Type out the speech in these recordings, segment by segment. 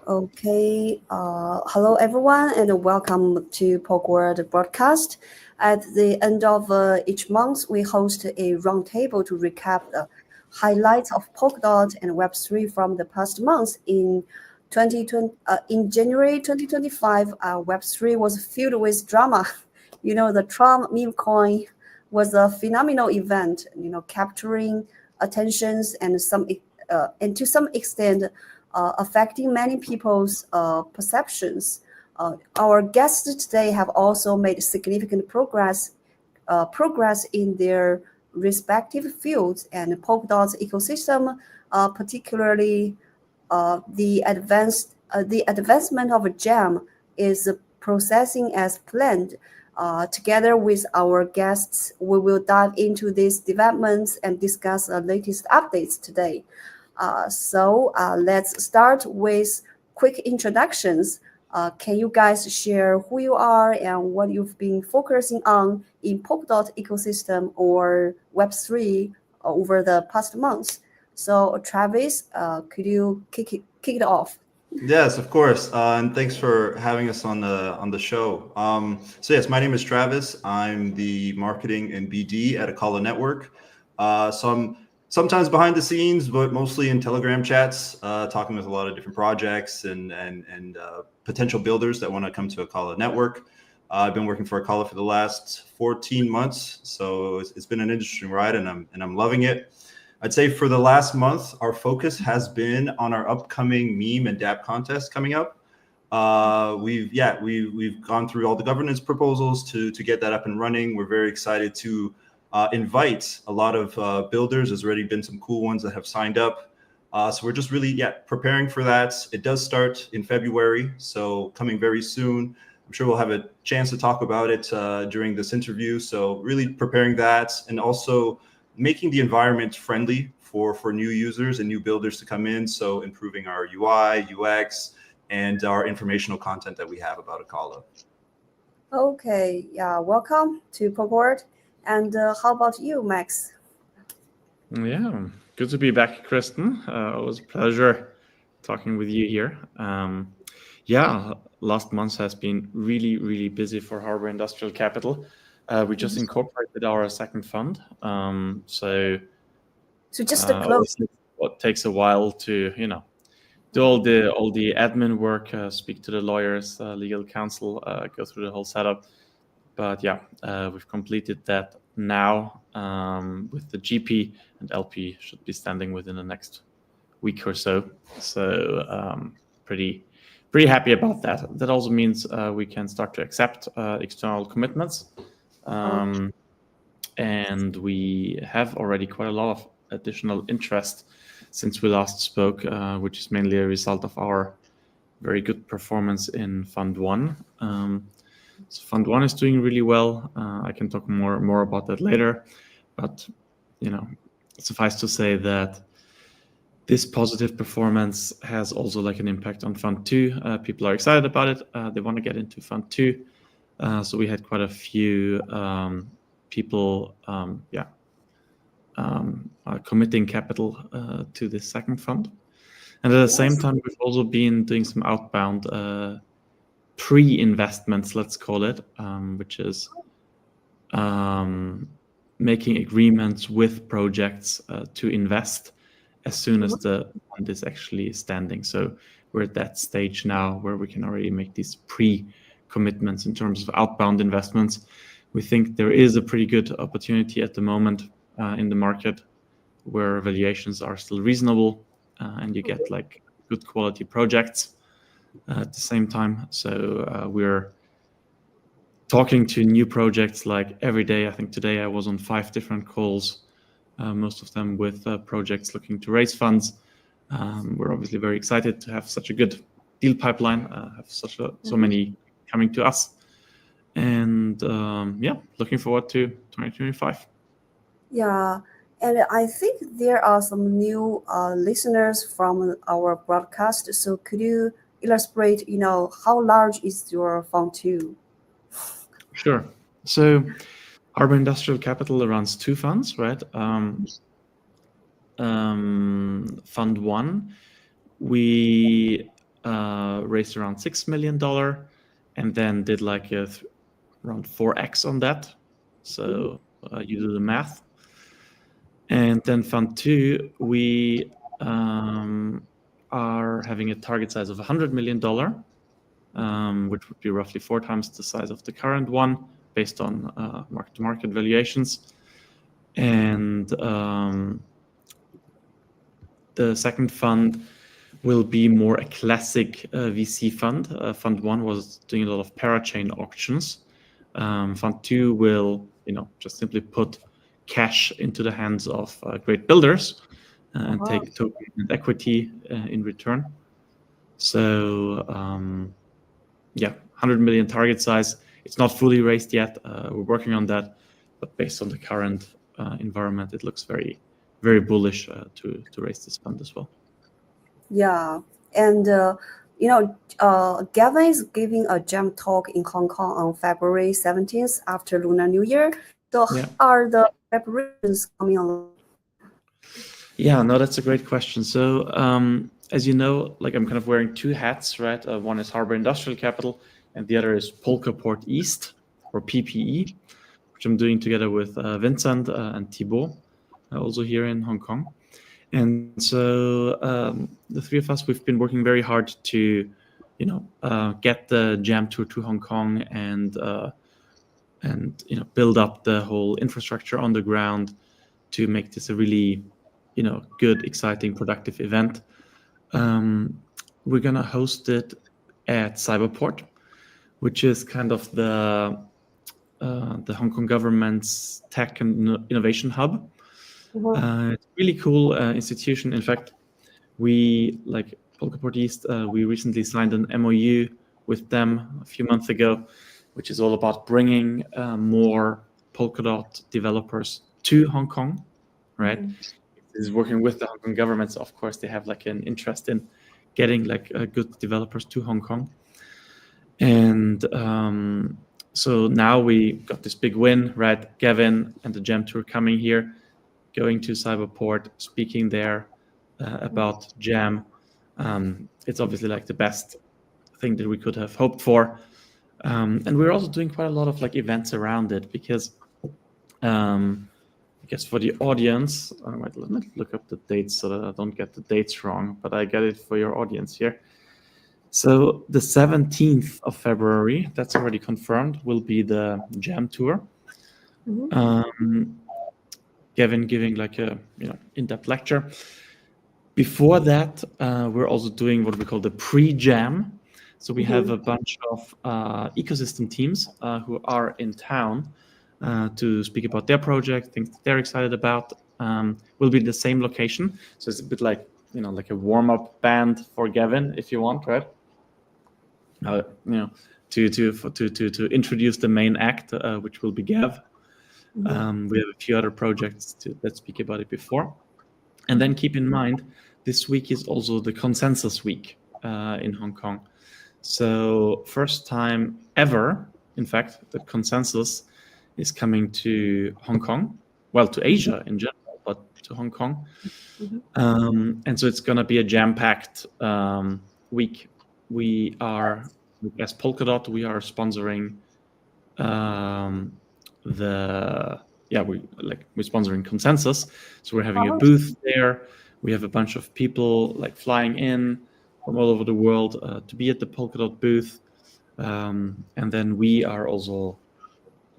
Okay, hello everyone, and welcome to Polkadot broadcast. At the end of each month, we host a roundtable to recap the highlights of Polkadot and Web3 from the past month. In January 2025, Web3 was filled with drama. The Trump meme coin was a phenomenal event. Capturing attentions and to some extent affecting many people's perceptions. Our guests today have also made significant progress in their respective fields, and Polkadot's ecosystem, particularly the advancement of GEM, is processing as planned. Together with our guests, we will dive into these developments and discuss the latest updates today. So let's start with quick introductions. Can you guys share who you are and what you've been focusing on in Polkadot ecosystem or Web3 over the past months? So Travis, could you kick it off? Yes, of course, and thanks for having us on the show. So yes, my name is Travis. I'm the marketing and BD at Acala Network. So I'm sometimes behind the scenes, but mostly in Telegram chats, talking with a lot of different projects and potential builders that want to come to Acala Network. I've been working for Acala for the last 14 months, so it's been an interesting ride, and I'm loving it. I'd say for the last month, our focus has been on our upcoming meme and dApp contest coming up. We've gone through all the governance proposals to get that up and running. We're very excited to invite a lot of builders. There's already been some cool ones that have signed up. So we're just really preparing for that. It does start in February, so coming very soon. I'm sure we'll have a chance to talk about it during this interview. So really preparing that, and also making the environment friendly for new users and new builders to come in. So improving our UI, UX, and our informational content that we have about Acala. Okay, yeah, welcome to Polkadot. And how about you, Max? Yeah, good to be back, Kristen. It was a pleasure talking with you here. Last month has been really, really busy for Harbour Industrial Capital. We just incorporated our second fund. So just to close, what takes a while to do all the admin work, speak to the lawyers, legal counsel, go through the whole setup. But we've completed that now with the GP, and LP should be standing within the next week or so. So pretty happy about that. That also means we can start to accept external commitments. And we have already quite a lot of additional interest since we last spoke, which is mainly a result of our very good performance in Fund 1. So Fund 1 is doing really well. I can talk more about that later. But, suffice to say that this positive performance has also an impact on Fund 2. People are excited about it. They want to get into Fund 2. So we had quite a few people committing capital to this second fund. And at the same time, we've also been doing some outbound pre-investments, let's call it, which is making agreements with projects to invest as soon as the fund is actually standing. So we're at that stage now where we can already make these pre-commitments in terms of outbound investments. We think there is a pretty good opportunity at the moment in the market where valuations are still reasonable and you get good quality projects at the same time. So we're talking to new projects every day. I think today I was on 5 different calls, most of them with projects looking to raise funds. We're obviously very excited to have such a good deal pipeline, have so many coming to us. And looking forward to 2025. Yeah, and I think there are some new listeners from our broadcast. So could you illustrate, how large is your Fund 2? Sure. So Harbour Industrial Capital runs 2 funds, right? Fund 1, we raised around $6 million and then did like around 4x on that. So you do the math. And then Fund 2, we are having a target size of $100 million, which would be roughly 4 times the size of the current one based on market-to-market valuations. And the second fund will be more a classic VC fund. Fund 1 was doing a lot of parachain auctions. Fund 2 will, just simply put cash into the hands of great builders and take token and equity in return. So, 100 million target size. It's not fully raised yet. We're working on that, but based on the current environment, it looks very, very bullish to raise this fund as well. Yeah, and Gavin is giving a GEM talk in Hong Kong on February 17th after Lunar New Year. So how are the preparations coming along? Yeah, no, that's a great question. So as you know, like I'm kind of wearing 2 hats, right? One is Harbour Industrial Capital and the other is Polkadot East, or PPE, which I'm doing together with Vincent and Thibault, also here in Hong Kong. And so the 3 of us, we've been working very hard to, get the Jam Tour to Hong Kong and build up the whole infrastructure on the ground to make this a really, good, exciting, productive event. We're gonna host it at Cyberport, which is kind of the Hong Kong government's tech and innovation hub. It's a really cool institution. In fact, we, like Polkadot East, we recently signed an MOU with them a few months ago, which is all about bringing more Polkadot developers to Hong Kong, right? This is working with the Hong Kong government. So of course, they have like an interest in getting like good developers to Hong Kong. And so now we got this big win, right? Gavin and the Jam Tour coming here, going to Cyberport, speaking there about Jam. It's obviously like the best thing that we could have hoped for. And we're also doing quite a lot of like events around it because I guess for the audience, let me look up the dates so that I don't get the dates wrong, but I get it for your audience here. So the 17th of February, that's already confirmed, will be the Jam Tour. Gavin giving like a in-depth lecture. Before that, we're also doing what we call the pre-Jam. So we have a bunch of ecosystem teams who are in town to speak about their project, things that they're excited about. Will be the same location. So it's a bit like, like a warm-up band for Gavin, if you want, right? To introduce the main act, which will be Gav. We have a few other projects that speak about it before. And then keep in mind, this week is also the Consensus Week in Hong Kong. So first time ever, in fact, the Consensus is coming to Hong Kong, well, to Asia in general, but to Hong Kong. And so it's going to be a jam-packed week. We are, as Polkadot, we are sponsoring we're sponsoring Consensus. So we're having a booth there. We have a bunch of people like flying in from all over the world to be at the Polkadot booth. And then we are also,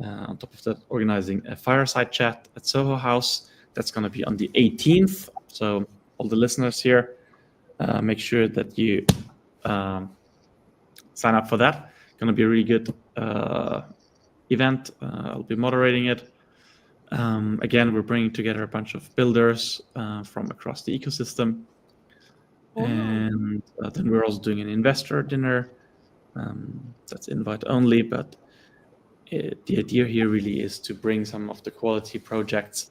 on top of that, organizing a fireside chat at Soho House. That's going to be on the 18th. So all the listeners here, make sure that you sign up for that. Going to be a really good event. I'll be moderating it. Again, we're bringing together a bunch of builders from across the ecosystem. And then we're also doing an investor dinner. That's invite only, but the idea here really is to bring some of the quality projects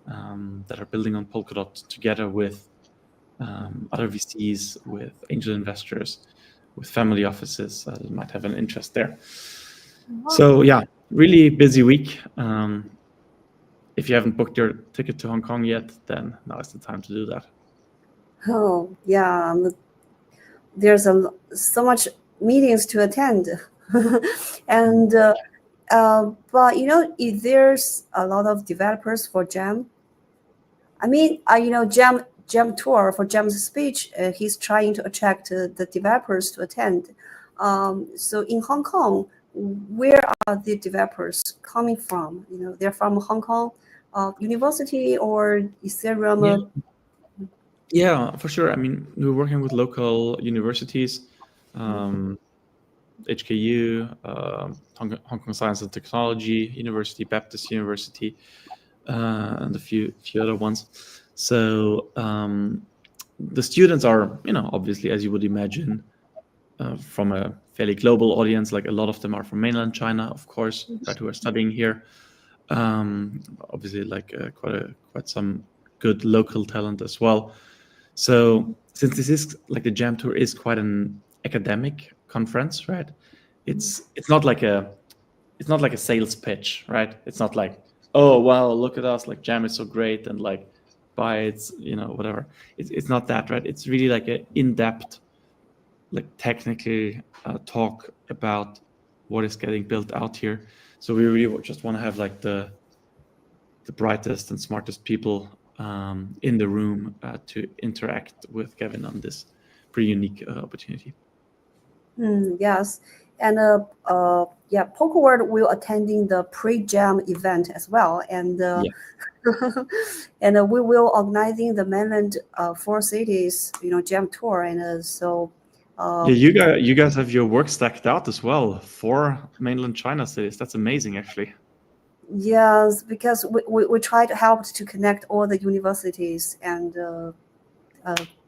that are building on Polkadot together with other VCs, with angel investors, with family offices that might have an interest there. So yeah, really busy week. If you haven't booked your ticket to Hong Kong yet, then now is the time to do that. Oh, yeah. there's so much meetings to attend. And but if there's a lot of developers for Jam, I mean, Jam tour for Jam's speech, he's trying to attract the developers to attend. So in Hong Kong, where are the developers coming from? They're from Hong Kong University or Ethereum. Yeah, for sure. I mean, we're working with local universities, HKU, Hong Kong Science and Technology University, Baptist University, and a few other ones. So the students are, obviously, as you would imagine, from a fairly global audience. Like a lot of them are from mainland China, of course, right, who are studying here. Obviously, like quite some good local talent as well. So since this is like the Jam Tour is quite an academic conference, right? It's not like a sales pitch, right? It's not like, oh wow, look at us, like Jam is so great and like buy it, whatever. It's not that, right? It's really like an in-depth, like technical talk about what is getting built out here. So we really just want to have like the brightest and smartest people in the room to interact with Kevin on this pretty unique opportunity. Yes, and PolkaWorld will attending the pre-Jam event as well, and and we will organizing the mainland 4 cities, Jam tour, and so. You guys have your work stacked out as well for mainland China cities. That's amazing, actually. Yes, because we try to help to connect all the universities and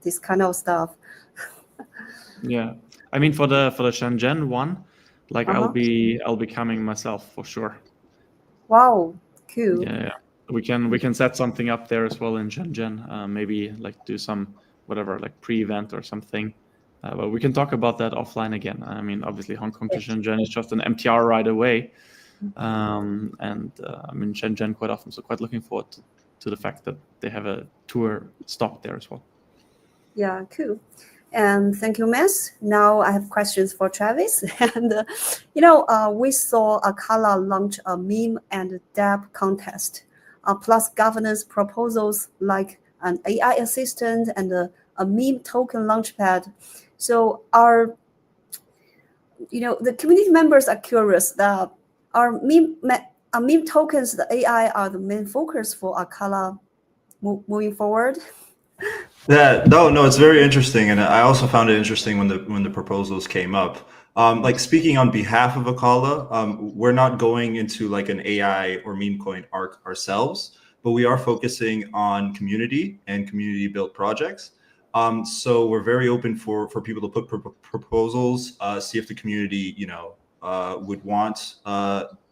this kind of stuff. Yeah, I mean for the Shenzhen one, like I'll be coming myself for sure. Wow, cool. Yeah, we can set something up there as well in Shenzhen. Maybe like do some whatever like pre-event or something. But we can talk about that offline again. I mean, obviously Hong Kong to Shenzhen is just an MTR ride away. And I'm in Shenzhen quite often, so quite looking forward to the fact that they have a tour stop there as well. Yeah, cool. And thank you, Miss. Now I have questions for Travis. And we saw Acala launch a meme and dApp contest, plus governance proposals like an AI assistant and a meme token launchpad. So the community members are curious that are meme tokens, the AI are the main focus for Acala moving forward? Yeah, no, it's very interesting, and I also found it interesting when the proposals came up. Like speaking on behalf of Acala, we're not going into like an AI or meme coin arc ourselves, but we are focusing on community and community built projects. So we're very open for people to put proposals, see if the community, would want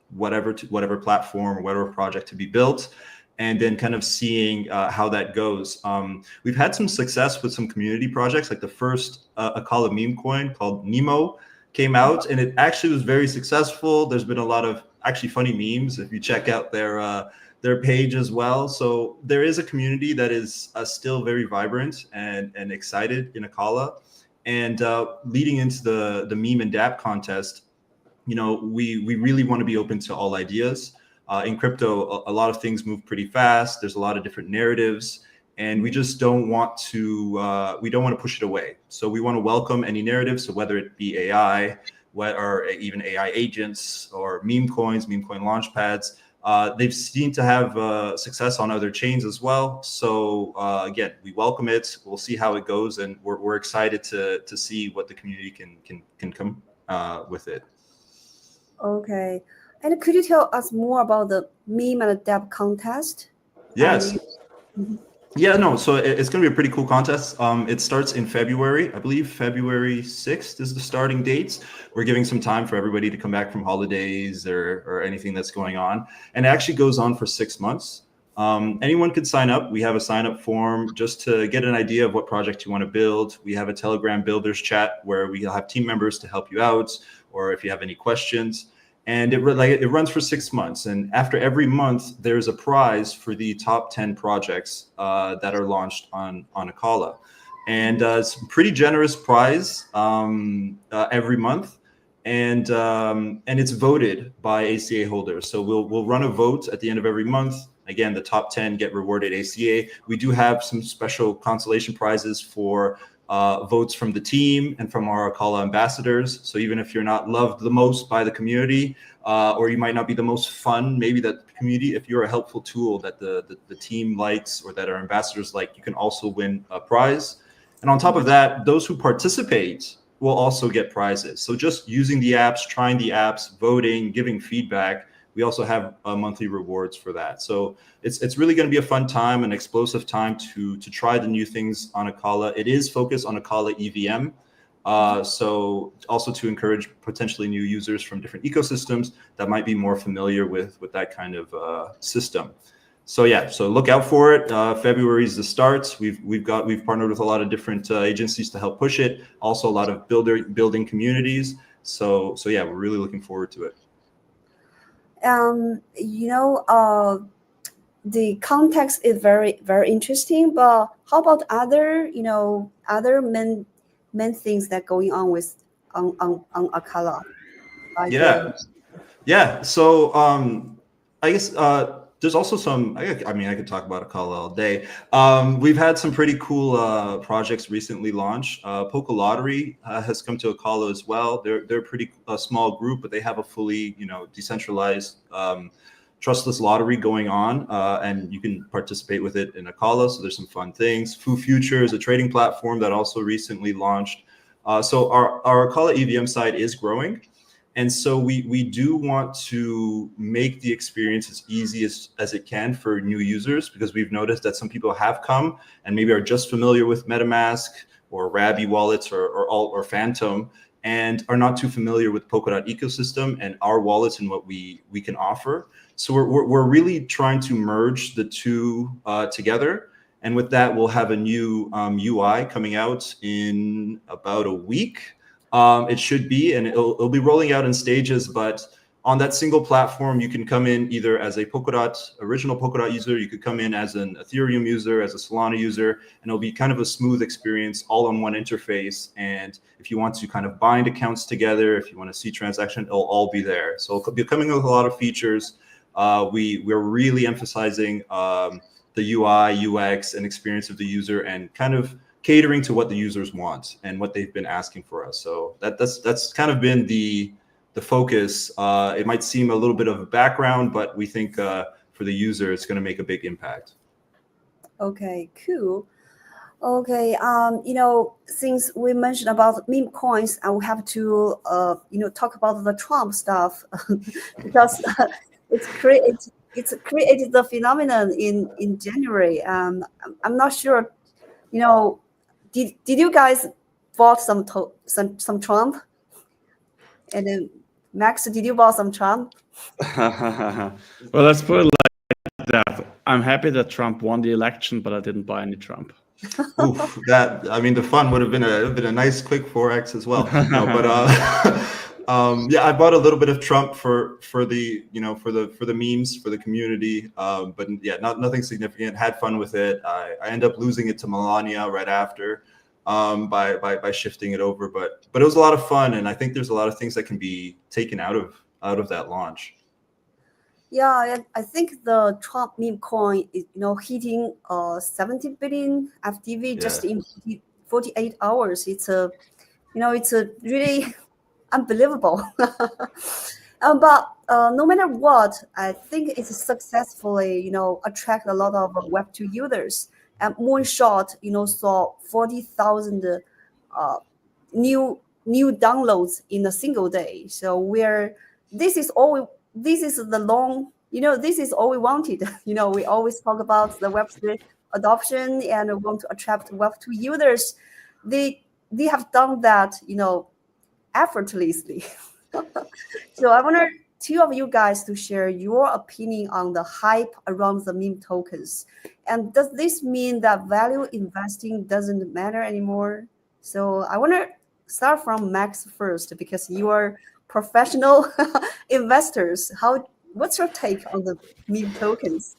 whatever platform or whatever project to be built, and then kind of seeing how that goes. We've had some success with some community projects, like the first Acala meme coin called Nemo came out, and it actually was very successful. There's been a lot of actually funny memes if you check out their page as well. So there is a community that is still very vibrant and excited in Acala. And leading into the meme and dApp contest, we really want to be open to all ideas. In crypto, a lot of things move pretty fast. There's a lot of different narratives, and we just don't want to push it away. So we want to welcome any narrative. So whether it be AI, or even AI agents or meme coins, meme coin launchpads, they've seen to have success on other chains as well. So again, we welcome it. We'll see how it goes, and we're excited to see what the community can come with it. Okay. And could you tell us more about the meme and dApp contest? Yes. Yeah, no, so it's going to be a pretty cool contest. It starts in February. I believe February 6th is the starting dates. We're giving some time for everybody to come back from holidays or anything that's going on. And it actually goes on for 6 months. Anyone could sign up. We have a sign up form just to get an idea of what project you want to build. We have a Telegram builders chat where we'll have team members to help you out, or if you have any questions. And it runs for 6 months. And after every month, there's a prize for the top 10 projects that are launched on Acala. and it's a pretty generous prize every month. And it's voted by ACA holders. So we'll run a vote at the end of every month. Again, the top 10 get rewarded ACA. We do have some special consolation prizes for votes from the team and from our Acala ambassadors. So even if you're not loved the most by the community, or you might not be the most fun, maybe that community, if you're a helpful tool that the team likes or that our ambassadors like, you can also win a prize. And on top of that, those who participate will also get prizes. So just using the apps, trying the apps, voting, giving feedback, we also have monthly rewards for that. So it's really going to be a fun time, an explosive time to try the new things on Acala. It is focused on Acala EVM. So also to encourage potentially new users from different ecosystems that might be more familiar with that kind of system. So yeah, so look out for it. February is the start. We've partnered with a lot of different agencies to help push it. Also a lot of building communities. So yeah, we're really looking forward to it. The context is very, very interesting, but how about other main things that going on with on Acala? Yeah. So I guess there's also some, I mean, I could talk about Acala all day. We've had some pretty cool projects recently launched. Polka Lottery has come to Acala as well. They're a pretty small group, but they have a fully, decentralized trustless lottery going on, and you can participate with it in Acala. So there's some fun things. Foo Future is a trading platform that also recently launched. So our Acala EVM side is growing. And so we do want to make the experience as easy as it can for new users, because we've noticed that some people have come and maybe are just familiar with MetaMask or Rabby wallets or Phantom, and are not too familiar with Polkadot ecosystem and our wallets and what we can offer. So we're really trying to merge the two together. And with that, we'll have a new UI coming out in about a week. It should be, and it'll be rolling out in stages, but on that single platform, you can come in either as a original Polkadot user, you could come in as an Ethereum user, as a Solana user, and it'll be kind of a smooth experience all on one interface. And if you want to kind of bind accounts together, if you want to see transaction, it'll all be there. So it'll be coming with a lot of features. We're really emphasizing the UI, UX, and experience of the user, and kind of catering to what the users want and what they've been asking for us. So that's kind of been the focus. It might seem a little bit of a background, but we think for the user, it's going to make a big impact. Okay, cool. Okay, since we mentioned about meme coins, I will have to talk about the Trump stuff because it's created the phenomenon in January. I'm not sure. Did you guys bought some Trump? And then Max, did you buy some Trump? Well, let's put it like that. I'm happy that Trump won the election, but I didn't buy any Trump. Oof, the fun would have been a nice quick Forex as well. No, but yeah, I bought a little bit of Trump for the memes, for the community. But yeah, nothing significant. Had fun with it. I end up losing it to Melania right after by shifting it over. But it was a lot of fun, and I think there's a lot of things that can be taken out of that launch. Yeah, I think the Trump meme coin is hitting 70 billion FTV just in 48 hours. It's a really unbelievable. But no matter what, I think it's successfully attract a lot of Web2 users. And Moonshot saw 40,000 new downloads in a single day. So this is all we wanted. We always talk about the Web3 adoption and we want to attract Web2 users. They have done that, effortlessly. So I want two of you guys to share your opinion on the hype around the meme tokens. And does this mean that value investing doesn't matter anymore? So I want to start from Max first, because you are professional investors. What's your take on the meme tokens?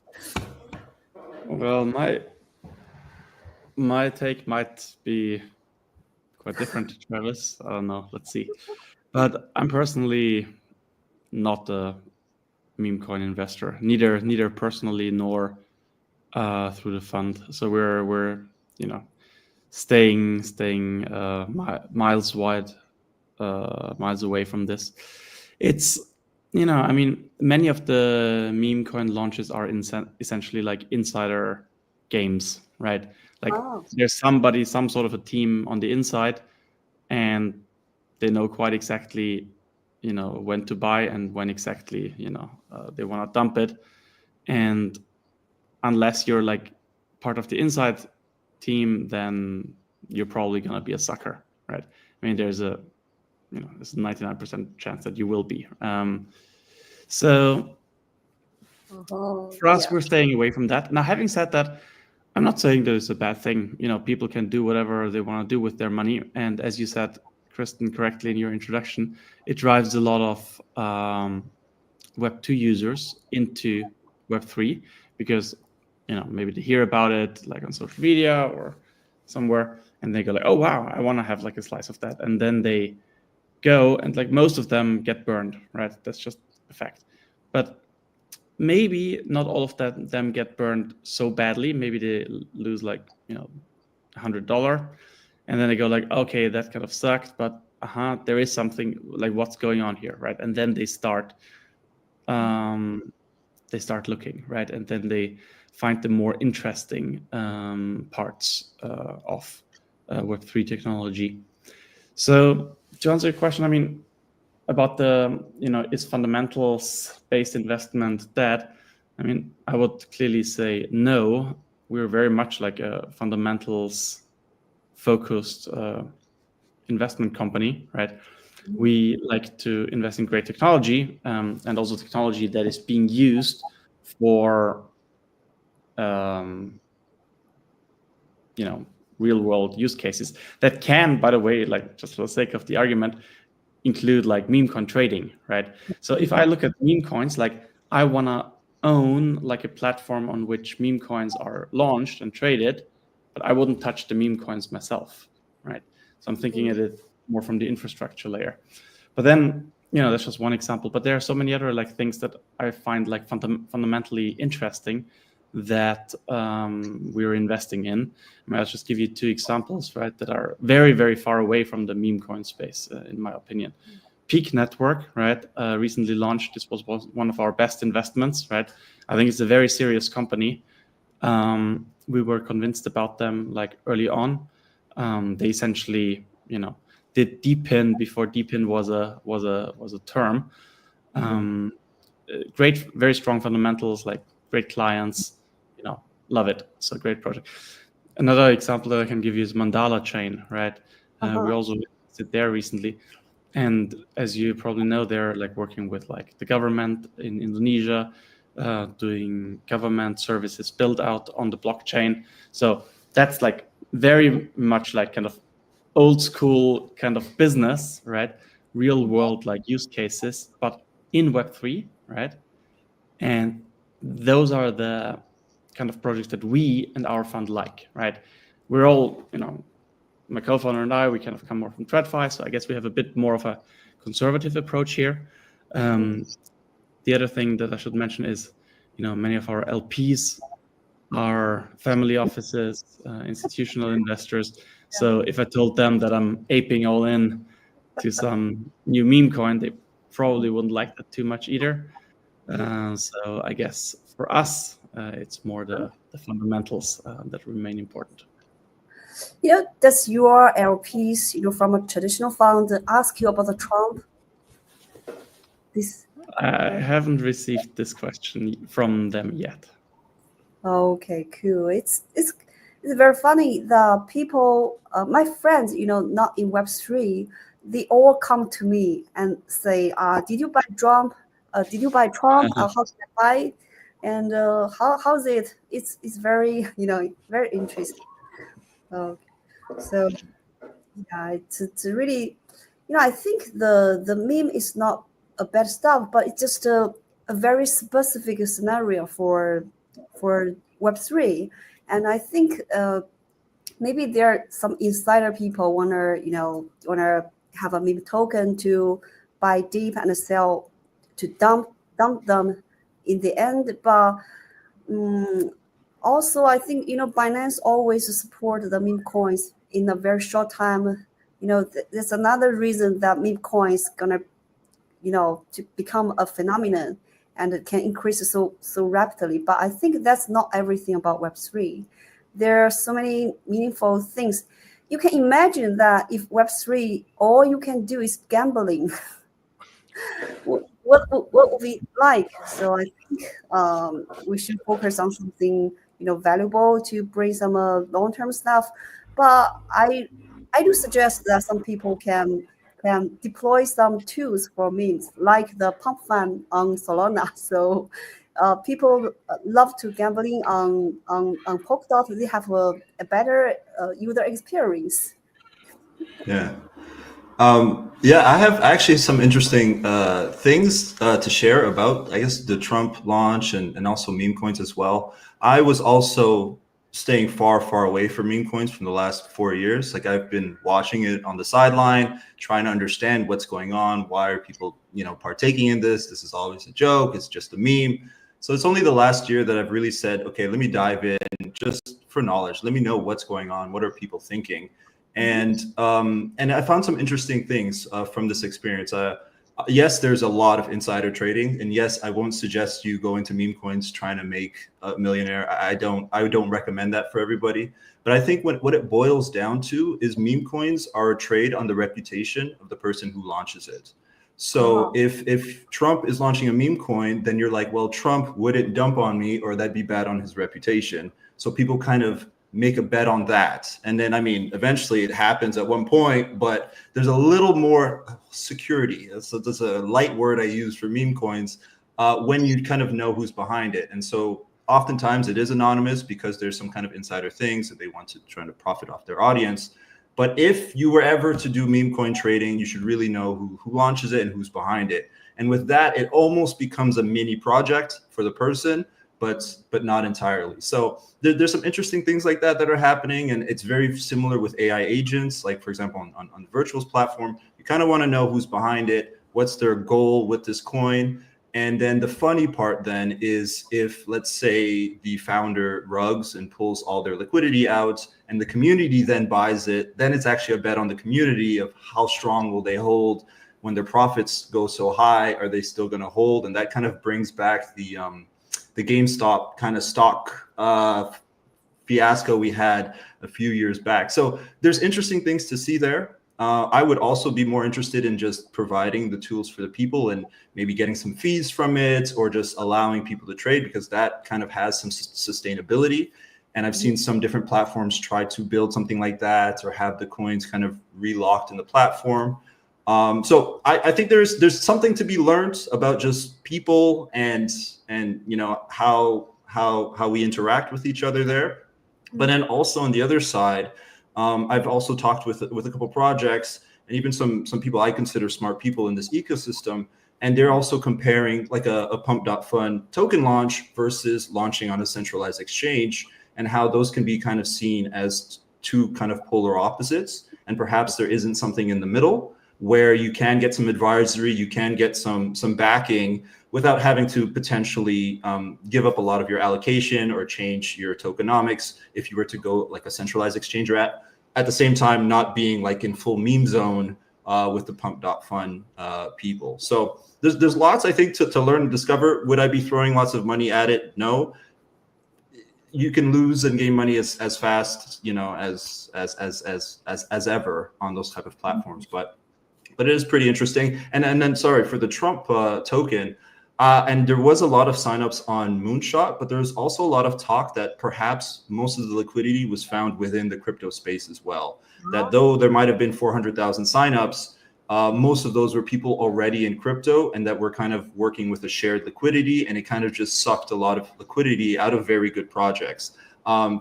Well, my take might be quite different to Travis. I don't know. Let's see. But I'm personally not a meme coin investor, neither personally nor through the fund. So we're staying miles away from this. It's I mean, many of the meme coin launches are essentially like insider games, right? Like there's some sort of a team on the inside, and they know quite exactly when to buy and when exactly they want to dump it. And unless you're like part of the inside team, then you're probably going to be a sucker, right? I mean, there's a 99% chance that you will be. So for us, we're staying away from that. Now, having said that, I'm not saying that it's a bad thing. People can do whatever they want to do with their money. And as you said, Kristen, correctly in your introduction, it drives a lot of Web2 users into Web3 because maybe they hear about it like on social media or somewhere, and they go like, oh wow, I want to have like a slice of that, and then they go and like most of them get burned, right? That's just a fact. But maybe not all of them get burned so badly. Maybe they lose like $100, and then they go like, okay, that kind of sucked, but there is something like what's going on here, right? And then they start looking, right? And then they find the more interesting parts of Web3 technology. So to answer your question, I mean, about the, is fundamentals-based investment dead? I mean, I would clearly say no. We're very much like a fundamentals-focused investment company, right? We like to invest in great technology and also technology that is being used for, real-world use cases that can, by the way, like just for the sake of the argument, include like meme coin trading, right? So if I look at meme coins, like I want to own like a platform on which meme coins are launched and traded, but I wouldn't touch the meme coins myself, right? So I'm thinking of it more from the infrastructure layer. But then, that's just one example. But there are so many other like things that I find like fundamentally interesting that we're investing in. I mean, I'll just give you two examples, right, that are very, very far away from the meme coin space, in my opinion. Peak Network, right, recently launched. This was one of our best investments, right? I think it's a very serious company. We were convinced about them like early on. They essentially, did DePIN before DePIN was a term. Great, very strong fundamentals, like great clients, love it. So great project. Another example that I can give you is Mandala Chain, right? We also visited there recently. And as you probably know, they're like working with like the government in Indonesia, doing government services built out on the blockchain. So that's like very much like kind of old school kind of business, right? Real world like use cases, but in Web3, right? And those are the kind of projects that we and our fund like, right? We're all, my co-founder and I, we kind of come more from TradFi, so I guess we have a bit more of a conservative approach here. The other thing that I should mention is, many of our LPs are family offices, institutional investors. So if I told them that I'm aping all in to some new meme coin, they probably wouldn't like that too much either. So I guess for us, it's more the fundamentals that remain important. Does your LPs, from a traditional fund ask you about the Trump? I haven't received this question from them yet. Okay, cool. It's very funny. The people, my friends, not in Web3, they all come to me and say, "Did you buy Trump? Did you buy Trump? How can I buy it? And how's it? It's very very interesting." So yeah, it's really, I think the meme is not a bad stuff, but it's just a very specific scenario for Web3, and I think maybe there are some insider people wanna have a meme token to buy deep and sell to dump them in the end. But also, I think Binance always support the meme coins in a very short time. There's another reason that meme coins gonna to become a phenomenon and it can increase so rapidly. But I think that's not everything about Web3. There are so many meaningful things. You can imagine that if Web3, all you can do is gambling, what would be like? So I think we should focus on something valuable to bring some long-term stuff. But I do suggest that some people can deploy some tools for memes, like the pump fund on Solana. So people love to gambling on Polkadot. They have a better user experience. Yeah. Yeah, I have actually some interesting things to share about, I guess, the Trump launch and also meme coins as well. I was also staying far away from meme coins from the last 4 years. Like, I've been watching it on the sideline, trying to understand what's going on. Why are people, partaking in this? This is always a joke. It's just a meme. So it's only the last year that I've really said, okay, let me dive in just for knowledge. Let me know what's going on. What are people thinking? And I found some interesting things from this experience. Yes, there's a lot of insider trading, and yes, I won't suggest you go into meme coins trying to make a millionaire. I don't recommend that for everybody. But I think what it boils down to is meme coins are a trade on the reputation of the person who launches it. So if Trump is launching a meme coin, then you're like, well, Trump wouldn't dump on me, or that'd be bad on his reputation. So people kind of make a bet on that. And then, eventually it happens at one point, but there's a little more security. So that's a light word I use for meme coins when you kind of know who's behind it. And so oftentimes it is anonymous because there's some kind of insider things that they want to try to profit off their audience. But if you were ever to do meme coin trading, you should really know who launches it and who's behind it. And with that, it almost becomes a mini project for the person, but not entirely. So there's some interesting things like that are happening, and it's very similar with AI agents. Like, for example, on the Virtuals platform, you kind of want to know who's behind it, what's their goal with this coin. And then the funny part then is if, let's say, the founder rugs and pulls all their liquidity out and the community then buys it, then it's actually a bet on the community of how strong will they hold when their profits go so high. Are they still going to hold? And that kind of brings back the GameStop kind of stock fiasco we had a few years back. So there's interesting things to see there. I would also be more interested in just providing the tools for the people and maybe getting some fees from it, or just allowing people to trade, because that kind of has some sustainability. And I've seen some different platforms try to build something like that, or have the coins kind of relocked in the platform. So I think there's something to be learned about just people and how we interact with each other there. But then also on the other side, I've also talked with a couple projects, and even some people I consider smart people in this ecosystem, and they're also comparing like a pump.fund token launch versus launching on a centralized exchange, and how those can be kind of seen as two kind of polar opposites. And perhaps there isn't something in the middle where you can get some advisory, you can get some backing without having to potentially give up a lot of your allocation or change your tokenomics if you were to go like a centralized exchange, or at the same time not being like in full meme zone with the pump.fund people. So there's lots, I think, to learn and discover. Would I be throwing lots of money at it? No. You can lose and gain money as fast, as ever on those type of platforms. But it is pretty interesting. And then, sorry, for the Trump token, and there was a lot of signups on Moonshot, but there's also a lot of talk that perhaps most of the liquidity was found within the crypto space as well. That though there might have been 400,000 signups, most of those were people already in crypto and that were kind of working with a shared liquidity, and it kind of just sucked a lot of liquidity out of very good projects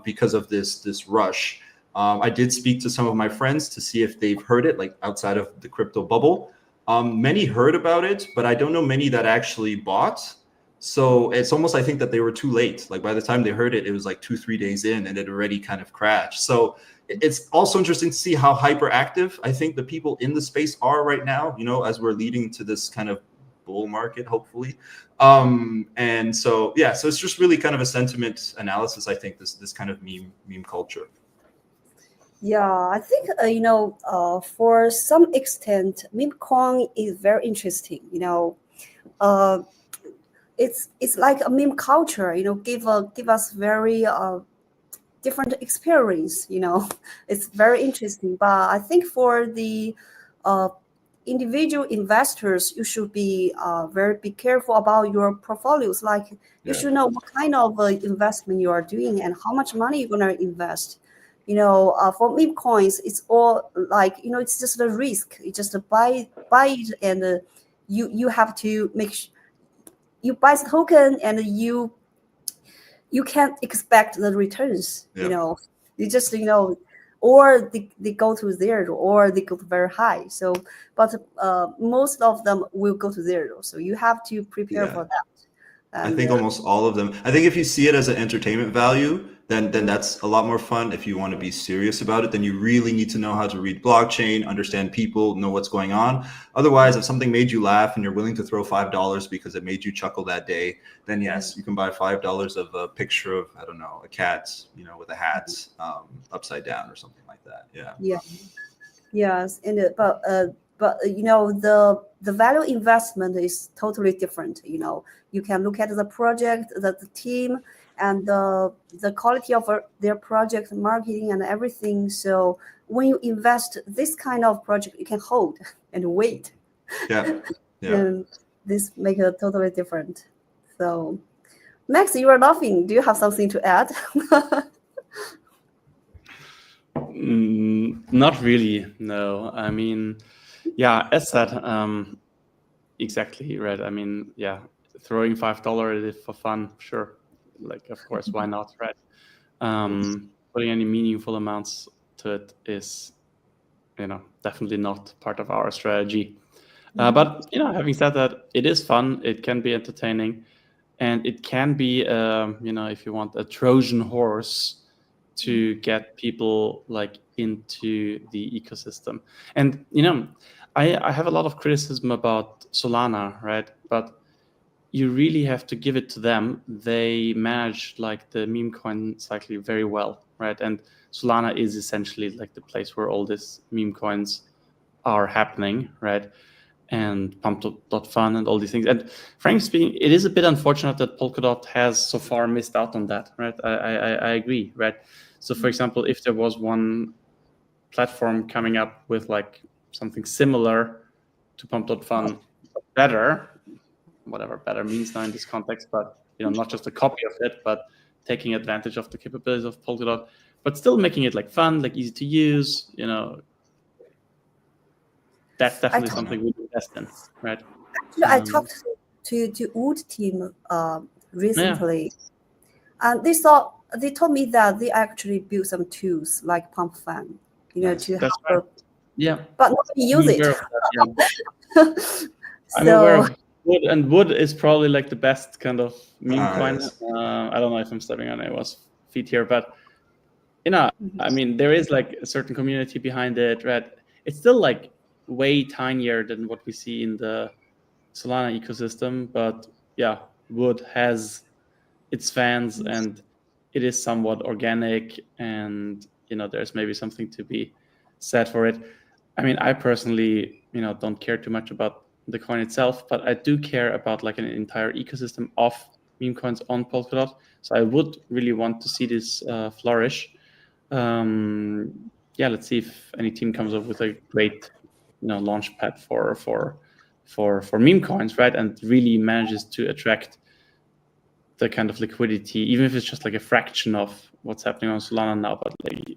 because of this rush. I did speak to some of my friends to see if they've heard it, like outside of the crypto bubble. Many heard about it, but I don't know many that actually bought. So it's almost, I think that they were too late. Like by the time they heard it, it was like 2-3 days in and it already kind of crashed. So it's also interesting to see how hyperactive I think the people in the space are right now, you know, as we're leading to this kind of bull market, hopefully. And so, yeah, so it's just really kind of a sentiment analysis, I think, this kind of meme culture. Yeah, I think for some extent, meme coin is very interesting. It's like a meme culture. Give us very different experience. It's very interesting. But I think for the individual investors, you should be be careful about your portfolios. Like you should know what kind of investment you are doing and how much money you're gonna invest. For meme coins, it's all like it's just a risk. You just buy it, and you have to make you buy the token, and you can't expect the returns. You just or they go to zero or they go to very high. So, but most of them will go to zero. So you have to prepare for that. And I think almost all of them. I think if you see it as an entertainment value, then that's a lot more fun. If you want to be serious about it, then you really need to know how to read blockchain, understand people, know what's going on. Otherwise, if something made you laugh and you're willing to throw $5 because it made you chuckle that day, then yes, you can buy $5 of a picture of, I don't know, a cat, with a hat upside down or something like that. Yes, and but the value investment is totally different. You can look at the project, the team, and the quality of their project marketing and everything. So when you invest this kind of project, you can hold and wait. And this makes it totally different. So Max, you are laughing. Do you have something to add? Not really, no. I mean, yeah, as said, exactly right. I mean, yeah, throwing $5 for fun, sure. Like, of course, why not, right? Putting any meaningful amounts to it is, definitely not part of our strategy. But, having said that, it is fun. It can be entertaining. And it can be, if you want, a Trojan horse to get people like into the ecosystem. And I have a lot of criticism about Solana, right? But you really have to give it to them. They manage like the meme coin cycle very well, right? And Solana is essentially like the place where all these meme coins are happening, right? And Pump.fun and all these things. And frankly speaking, it is a bit unfortunate that Polkadot has so far missed out on that, right? I agree, right? So for example, if there was one platform coming up with like something similar to Pump.fun, better, whatever better means now in this context, but not just a copy of it, but taking advantage of the capabilities of Polkadot, but still making it like fun, like easy to use, that's definitely something we invest in, right? I talked to Wood team recently, and they told me that they actually built some tools like Pump Fan, to help. Right. Yeah, but nobody use it. I'm aware of Wood, and Wood is probably like the best kind of meme coin. I don't know if I'm stepping on anyone's feet here, but I mean, there is like a certain community behind it, right? It's still like way tinier than what we see in the Solana ecosystem, but yeah, Wood has its fans and it is somewhat organic, and there's maybe something to be said for it. I mean, I personally don't care too much about the coin itself, but I do care about like an entire ecosystem of meme coins on Polkadot. So I would really want to see this flourish. Let's see if any team comes up with a great launch pad for meme coins, right? And really manages to attract the kind of liquidity, even if it's just like a fraction of what's happening on Solana now, but like,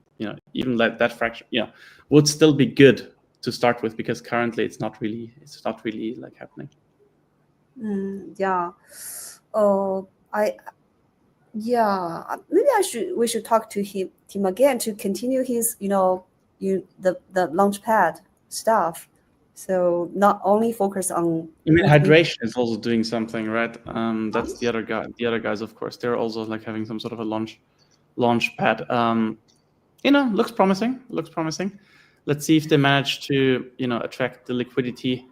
even like that fraction, would still be good to start with, because currently it's not really like happening. Maybe we should talk to him again to continue his the launchpad stuff. So not only focus on. I mean, hydration is also doing something, right? That's the other guy. The other guys, of course, they're also like having some sort of a launch pad. Looks promising. Let's see if they manage to, attract the liquidity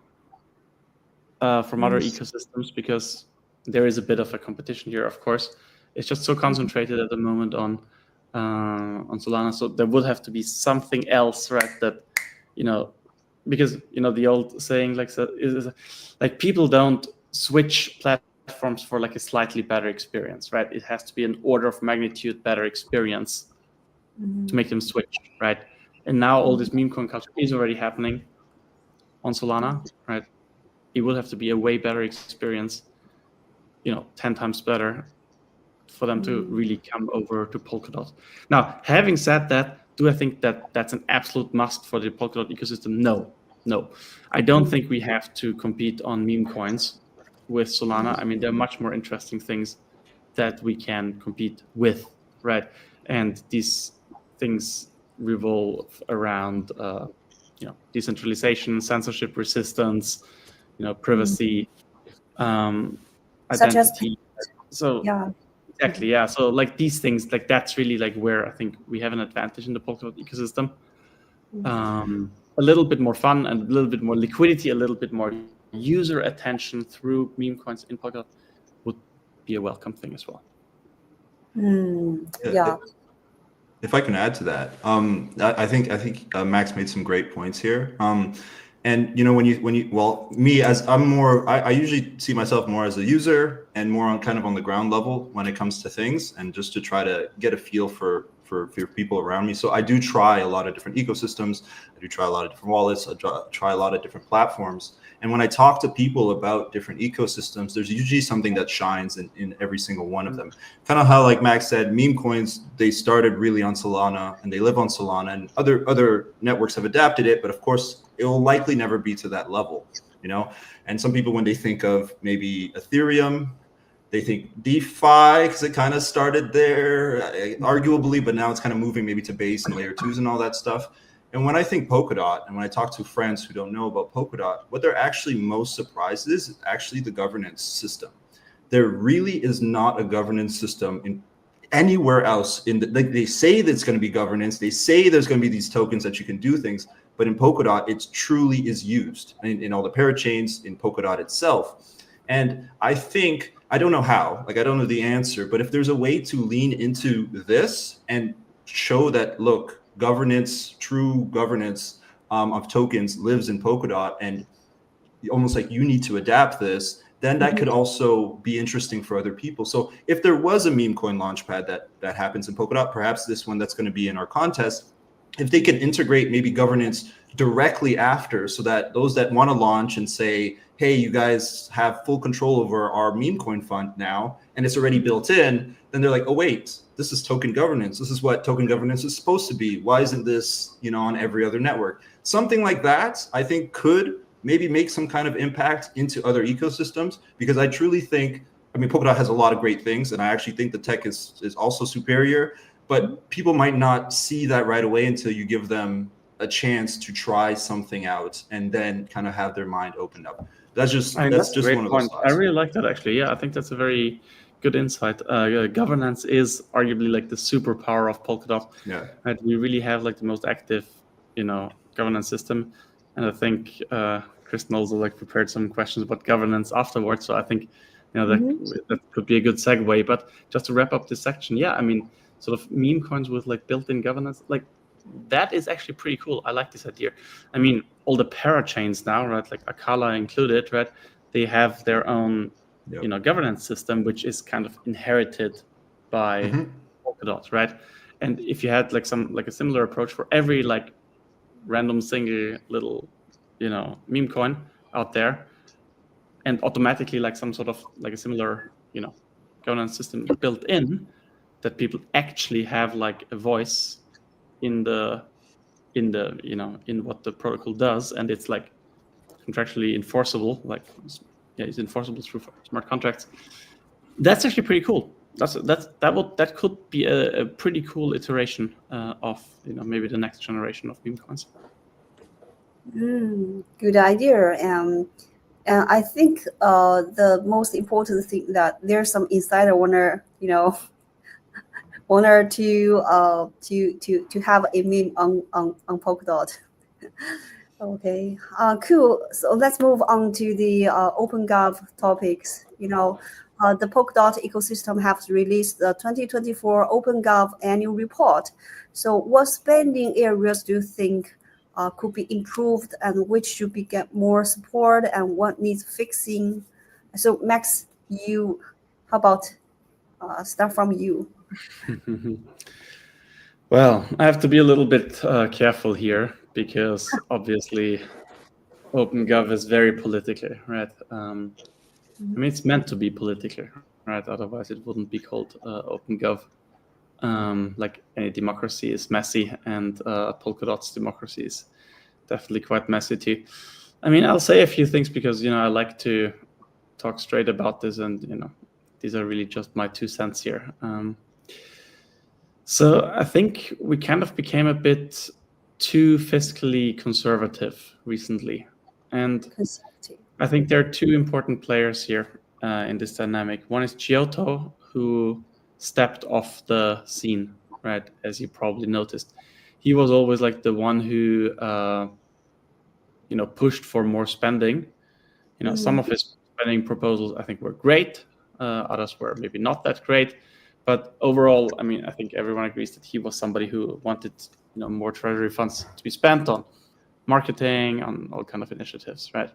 from other ecosystems, because there is a bit of a competition here, of course. It's just so concentrated at the moment on Solana. So there would have to be something else, right? That, because the old saying is like people don't switch platforms for like a slightly better experience, right? It has to be an order of magnitude better experience to make them switch, right? And now all this meme coin culture is already happening on Solana, right? It will have to be a way better experience, 10 times better for them to really come over to Polkadot. Now, having said that, do I think that that's an absolute must for the Polkadot ecosystem? No. I don't think we have to compete on meme coins with Solana. I mean, there are much more interesting things that we can compete with, right? And these things revolve around, decentralization, censorship resistance, privacy, Such as identity. Exactly, yeah. So like these things, like that's really like where I think we have an advantage in the Polkadot ecosystem. A little bit more fun and a little bit more liquidity, a little bit more user attention through meme coins in Polkadot would be a welcome thing as well. If I can add to that, I think Max made some great points here. And I usually see myself more as a user and more on the ground level when it comes to things, and just to try to get a feel for people around me. So I do try a lot of different ecosystems. I do try a lot of different wallets. I try a lot of different platforms. And when I talk to people about different ecosystems, there's usually something that shines in every single one of them. Kind of how, like Max said, meme coins, they started really on Solana and they live on Solana, and other networks have adapted it, but of course it will likely never be to that level, And some people, when they think of maybe Ethereum, they think DeFi, because it kind of started there, arguably, but now it's kind of moving maybe to base and layer 2s and all that stuff. And when I think Polkadot, and when I talk to friends who don't know about Polkadot, what they're actually most surprised is actually the governance system. There really is not a governance system anywhere else. They say that it's going to be governance. They say there's going to be these tokens that you can do things, but in Polkadot, it truly is used in all the parachains, in Polkadot itself. And I don't know how, I don't know the answer, but if there's a way to lean into this and show that, look, true governance of tokens lives in Polkadot, and almost like you need to adapt this, then that could also be interesting for other people. So if there was a meme coin launchpad that happens in Polkadot, perhaps this one that's going to be in our contest, if they can integrate maybe governance directly after, so that those that want to launch and say, hey, you guys have full control over our meme coin fund now, and it's already built in, then they're like, oh, wait, this is token governance. This is what token governance is supposed to be. Why isn't this, on every other network? Something like that, I think, could maybe make some kind of impact into other ecosystems, because I truly think, Polkadot has a lot of great things, and I actually think the tech is also superior, but people might not see that right away until you give them a chance to try something out and then kind of have their mind opened up. That's just one of those thoughts. I really like that, actually. Yeah, I think that's a very good insight. Governance is arguably like the superpower of Polkadot. Yeah. Right? We really have like the most active, governance system. And I think Kristen also prepared some questions about governance afterwards. So I think, that could be a good segue. But just to wrap up this section, sort of meme coins with built-in governance, that is actually pretty cool. I like this idea. All the parachains now, right, like Acala included, right, they have their own, governance system, which is kind of inherited by Polkadot, right? And if you had a similar approach for every random single little, meme coin out there, and automatically some sort of a similar, governance system built in, that people actually have a voice in what the protocol does, and it's contractually enforceable, it's enforceable through smart contracts. That's actually pretty cool. That could be a pretty cool iteration of maybe the next generation of meme coins. Good idea. And I think the most important thing that there's some insider wanna to have a meme on Polkadot. Okay, cool. So let's move on to the OpenGov topics. The Polkadot ecosystem has released the 2024 OpenGov annual report. So what spending areas do you think could be improved, and which should be get more support, and what needs fixing? So Max, how about start from you? Well, I have to be a little bit careful here because obviously OpenGov is very political, right? I mean, it's meant to be political, right? Otherwise, it wouldn't be called OpenGov. Like any democracy is messy, and Polkadot's democracy is definitely quite messy too. I mean, I'll say a few things because I like to talk straight about this, and these are really just my 2 cents here. So I think we kind of became a bit too fiscally conservative recently, and I think there are 2 important players here in this dynamic. One is Giotto, who stepped off the scene, right? As you probably noticed, he was always like the one who pushed for more spending. Some of his spending proposals I think were great, others were maybe not that great, but overall, I mean, I think everyone agrees that he was somebody who wanted more treasury funds to be spent on marketing, on all kind of initiatives, right?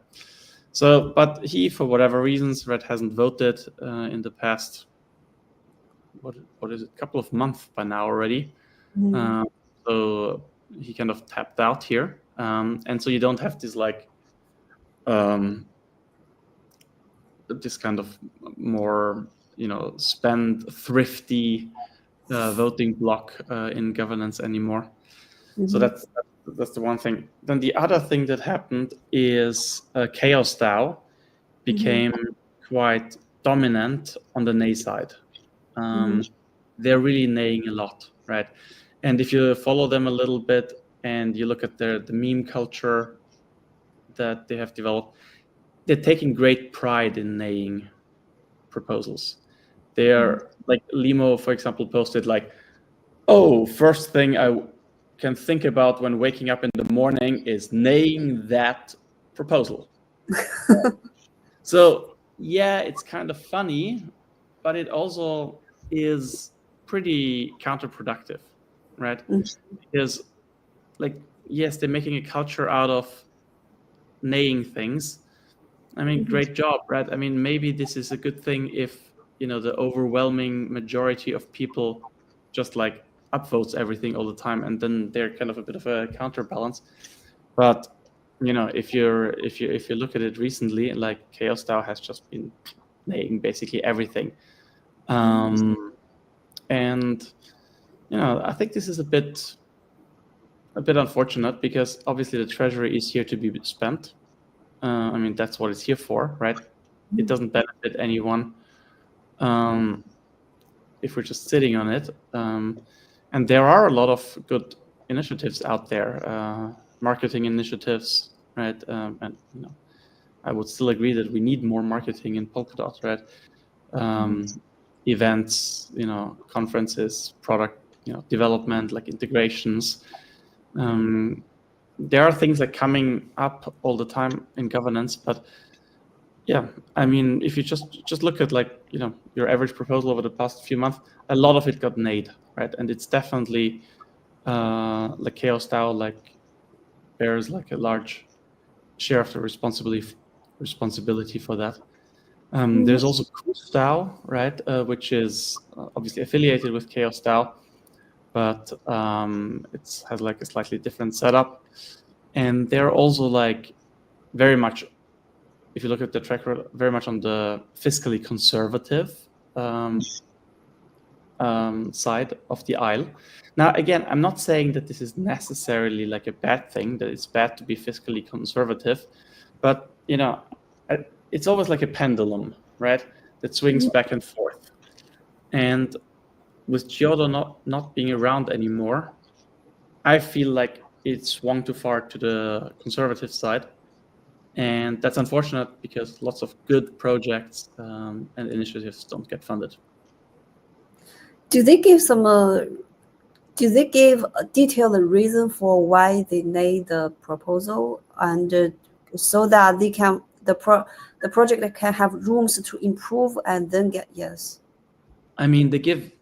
So, but he, for whatever reasons, right, hasn't voted in the past, what is it, couple of months by now already. So he kind of tapped out here. And so you don't have this like, this kind of more, spend thrifty voting block in governance anymore. So that's the one thing. Then the other thing that happened is Chaos DAO became quite dominant on the nay side. They're really naying a lot, right? And if you follow them a little bit and you look at the meme culture that they have developed, they're taking great pride in naying proposals. They are like Limo, for example, posted like, "Oh, first thing I can think about when waking up in the morning is naying that proposal." So yeah, it's kind of funny, but it also is pretty counterproductive, right? Because like, yes, they're making a culture out of naying things. I mean, great job, right? I mean, maybe this is a good thing if the overwhelming majority of people just like upvotes everything all the time, and then they're kind of a bit of a counterbalance. But if you look at it recently, like Chaos DAO has just been naying basically everything, and I think this is a bit unfortunate because obviously the treasury is here to be spent. I mean, that's what it's here for, right? It doesn't benefit anyone if we're just sitting on it. And there are a lot of good initiatives out there, marketing initiatives, right? And I would still agree that we need more marketing in Polkadot, right? Events, conferences, product, development, like integrations. There are things that coming up all the time in governance, but yeah, I mean, if you just look at like your average proposal over the past few months, a lot of it got nayed, right? And it's definitely like Chaos DAO like bears like a large share of the responsibility for that. There's also Kus DAO, right, which is obviously affiliated with Chaos DAO, but it has like a slightly different setup. And they're also like very much, if you look at the track record, very much on the fiscally conservative side of the aisle. Now, again, I'm not saying that this is necessarily like a bad thing, that it's bad to be fiscally conservative, but it's always like a pendulum, right, that swings back and forth. And with Giotto not being around anymore, I feel like it swung too far to the conservative side. And that's unfortunate because lots of good projects and initiatives don't get funded. Do they give a detailed reason for why they made the proposal, and so that the project can have rooms to improve and then get yes? I mean, they give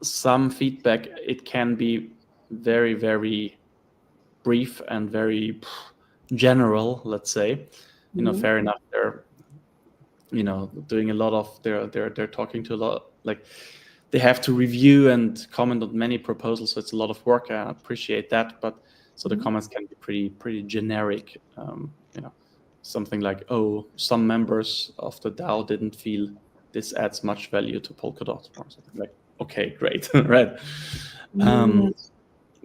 some feedback. It can be very, very brief and very general, let's say. You know, fair enough. They're, you know, doing a lot of they're talking to a lot, like they have to review and comment on many proposals, so it's a lot of work. I appreciate that, but so the comments can be pretty generic. You know, something like, oh, some members of the DAO didn't feel this adds much value to Polkadot, or something like, okay, great, right?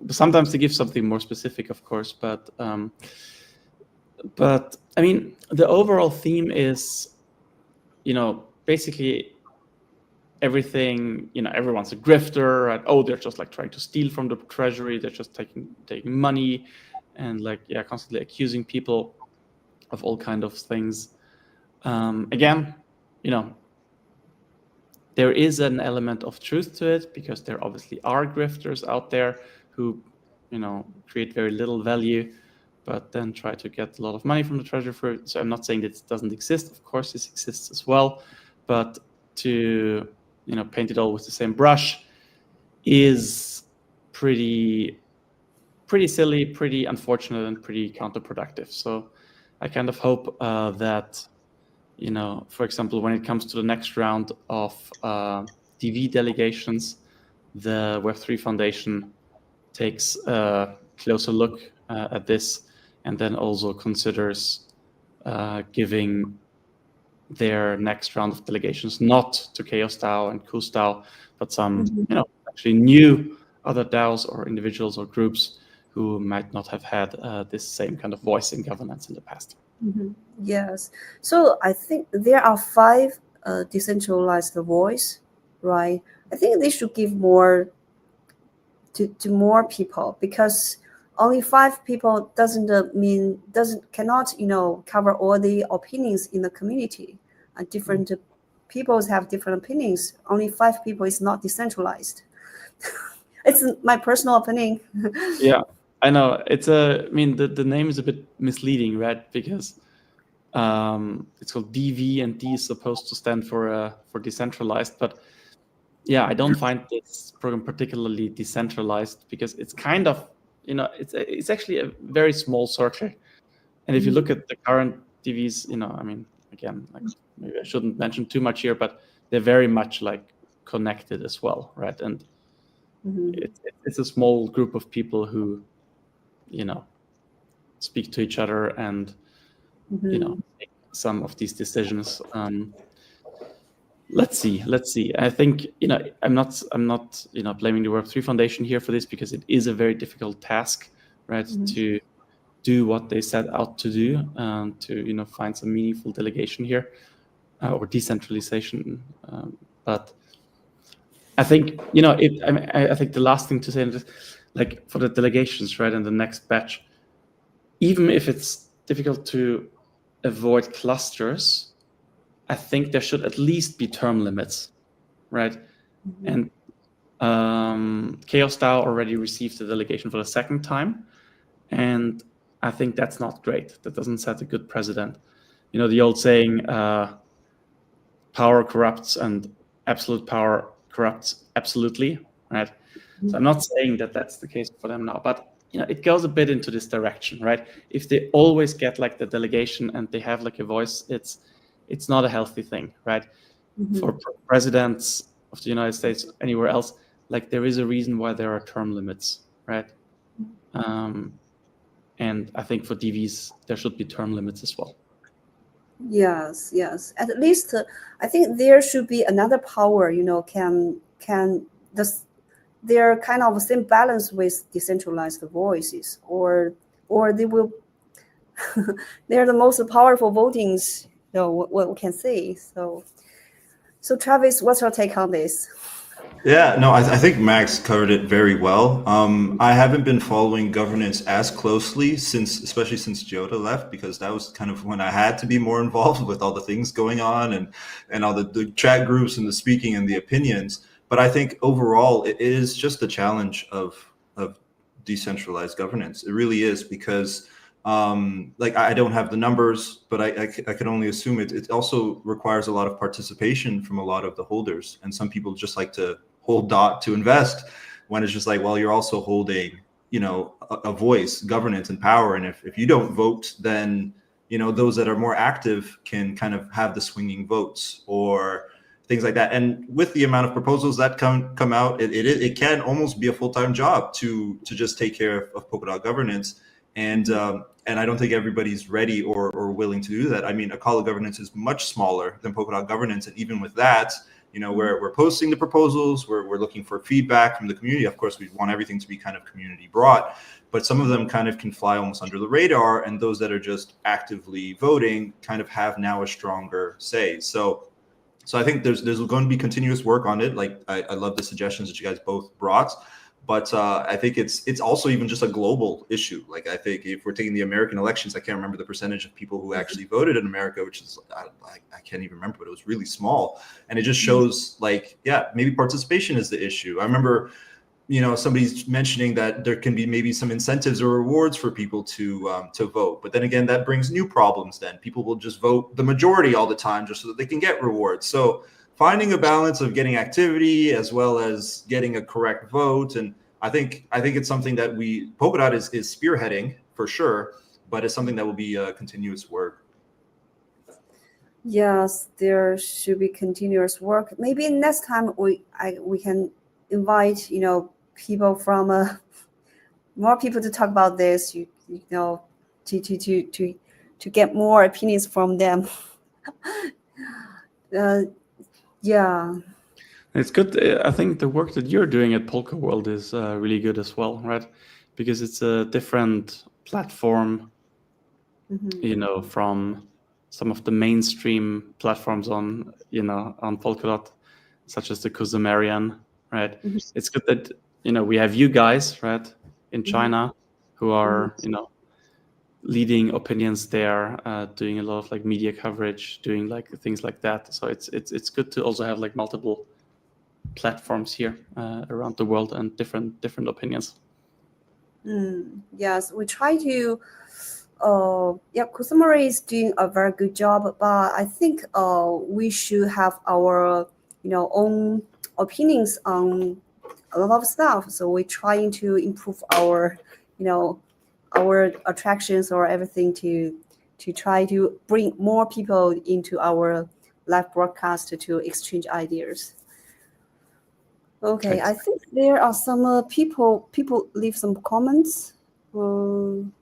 Sometimes they give something more specific, of course, but I mean, the overall theme is, you know, basically everything, you know, everyone's a grifter, and oh, they're just like trying to steal from the treasury, they're just taking money, and like, yeah, constantly accusing people of all kind of things. Again, you know, there is an element of truth to it, because there obviously are grifters out there who, you know, create very little value, but then try to get a lot of money from the treasury for it. So I'm not saying that it doesn't exist. Of course, this exists as well, but to, you know, paint it all with the same brush is pretty silly, pretty unfortunate, and pretty counterproductive. So I kind of hope that, you know, for example, when it comes to the next round of DV delegations, the Web3 Foundation takes a closer look at this, and then also considers giving their next round of delegations not to Chaos DAO and Kus DAO, but some, you know, actually new other DAOs or individuals or groups who might not have had this same kind of voice in governance in the past. Yes. So I think there are 5 decentralized voice, right? I think they should give more to more people, because only 5 people cannot, you know, cover all the opinions in the community. And different peoples have different opinions. Only 5 people is not decentralized. It's my personal opinion. Yeah, I know. It's I mean, the name is a bit misleading, right? Because it's called DV, and D is supposed to stand for decentralized. But yeah, I don't find this program particularly decentralized, because it's kind of, you know, it's actually a very small circle. And if you look at the current DVs, you know, I mean, again, like, maybe I shouldn't mention too much here, but they're very much like connected as well, right? And it's a small group of people who, you know, speak to each other and, you know, make some of these decisions. Let's see. I think, you know, I'm not, you know, blaming the Web3 Foundation here for this, because it is a very difficult task, right? To do what they set out to do, to, you know, find some meaningful delegation here, or decentralization. But I think, you know, I think the last thing to say is, like, for the delegations, right, and the next batch, even if it's difficult to avoid clusters, I think there should at least be term limits, right? And Chaos DAO already received the delegation for the 2nd time, and I think that's not great. That doesn't set a good precedent. You know, the old saying, power corrupts and absolute power corrupts absolutely, right? So I'm not saying that that's the case for them now, but, you know, it goes a bit into this direction, right? If they always get like the delegation and they have like a voice, it's not a healthy thing, right? For presidents of the United States, anywhere else, like, there is a reason why there are term limits, right? And I think for DVs, there should be term limits as well. Yes. At least I think there should be another power, you know, they're kind of the same balance with decentralized voices, or they will they're the most powerful votings, you know, what we can say. So Travis, what's your take on this? Yeah, no, I think Max covered it very well. I haven't been following governance as closely especially since Jota left, because that was kind of when I had to be more involved with all the things going on and all the chat groups and the speaking and the opinions. But I think overall, it is just the challenge of decentralized governance. It really is, because like I don't have the numbers, but I can only assume it also requires a lot of participation from a lot of the holders. And some people just like to hold dot to invest, when it's just like, well, you're also holding, a voice, governance, and power. And if you don't vote, then, those that are more active can kind of have the swinging votes or things like that. And with the amount of proposals that come out, it can almost be a full-time job to just take care of Polkadot governance. And I don't think everybody's ready or willing to do that. I mean, Acala governance is much smaller than Polkadot governance, and even with that, we're posting the proposals, we're looking for feedback from the community. Of course, we want everything to be kind of community brought, but some of them kind of can fly almost under the radar, and those that are just actively voting kind of have now a stronger say. So I think there's going to be continuous work on it. Like I love the suggestions that you guys both brought, but I think it's also even just a global issue. Like I think if we're taking the American elections, I can't remember the percentage of people who actually voted in America, which is I can't even remember, but it was really small. And it just shows like, yeah, maybe participation is the issue. I remember, somebody's mentioning that there can be maybe some incentives or rewards for people to vote. But then again, that brings new problems. Then people will just vote the majority all the time just so that they can get rewards. So finding a balance of getting activity as well as getting a correct vote. And I think it's something that Polkadot is spearheading for sure, but it's something that will be continuous work. Yes, there should be continuous work. Maybe next time we can invite people from more people to talk about this. To get more opinions from them. Yeah. It's good. I think the work that you're doing at Polka World is really good as well, right? Because it's a different platform, from some of the mainstream platforms on Polkadot, such as the Kusumerian, right? It's good that, we have you guys, right, in China, who are, leading opinions there, doing a lot of like media coverage, doing like things like that. So it's good to also have like multiple platforms here around the world and different opinions. Yes, we try to. Kusumari is doing a very good job, but I think we should have our own opinions on a lot of stuff. So we're trying to improve our our attractions or everything to try to bring more people into our live broadcast to exchange ideas. Okay, I think there are some people leave some comments. Can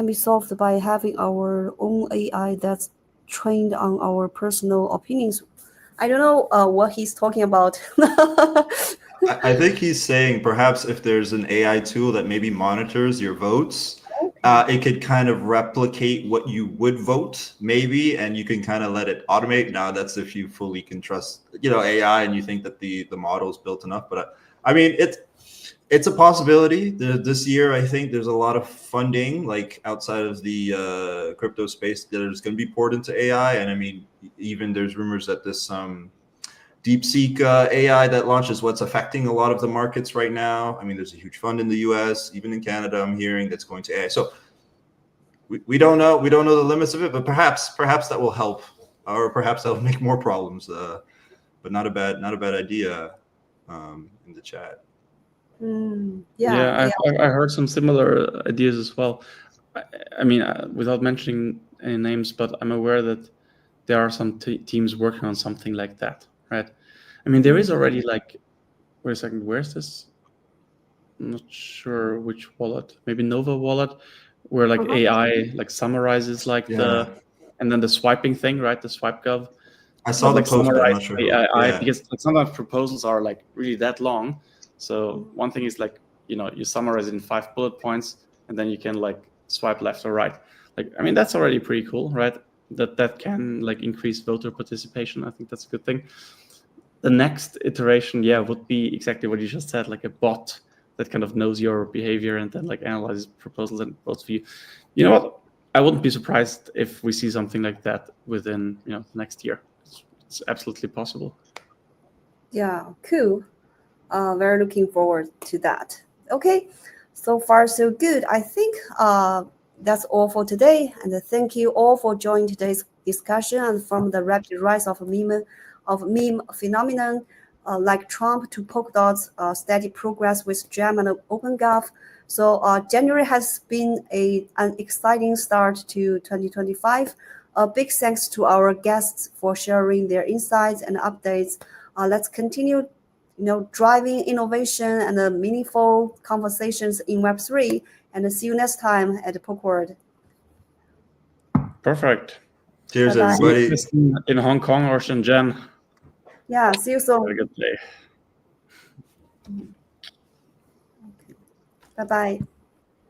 be solved by having our own AI that's trained on our personal opinions. I don't know what he's talking about. I think he's saying perhaps if there's an AI tool that maybe monitors your votes, it could kind of replicate what you would vote, maybe, and you can kind of let it automate. Now, that's if you fully can trust, AI, and you think that the model is built enough. But I mean, it's a possibility. This year, I think there's a lot of funding, like outside of the crypto space, that is going to be poured into AI. And I mean, even there's rumors that this DeepSeek AI that launched is what's affecting a lot of the markets right now. I mean, there's a huge fund in the US, even in Canada, I'm hearing, that's going to AI. So we don't know. We don't know the limits of it, but perhaps that will help, or perhaps that will make more problems. But not a bad idea in the chat. I heard some similar ideas as well. I mean, without mentioning any names, but I'm aware that there are some teams working on something like that, right? I mean, there is already like, wait a second, where's this? I'm not sure which wallet. Maybe Nova wallet, where like AI like summarizes like and then the swiping thing, right? The SwipeGov. I saw the post, but I'm not sure. AI, because like sometimes proposals are like really that long. So one thing is like, you summarize it in 5 bullet points, and then you can like swipe left or right. Like, I mean, that's already pretty cool, right? That can like increase voter participation. I think that's a good thing. the next iteration, would be exactly what you just said, like a bot that kind of knows your behavior and then like analyzes proposals and votes for you. You know what? I wouldn't be surprised if we see something like that within the next year. It's absolutely possible. Yeah, cool. Very looking forward to that. Okay, so far so good. I think that's all for today. And thank you all for joining today's discussion. And from the rapid rise of meme phenomenon like Trump to Polkadot's steady progress with GEM and OpenGov. So January has been an exciting start to 2025. Big thanks to our guests for sharing their insights and updates. Let's continue driving innovation and meaningful conversations in Web3. And see you next time at Polkadot. Perfect. Cheers, Bye-bye. everybody. In Hong Kong or Shenzhen. Yeah, see you soon. Have a good day. Bye-bye.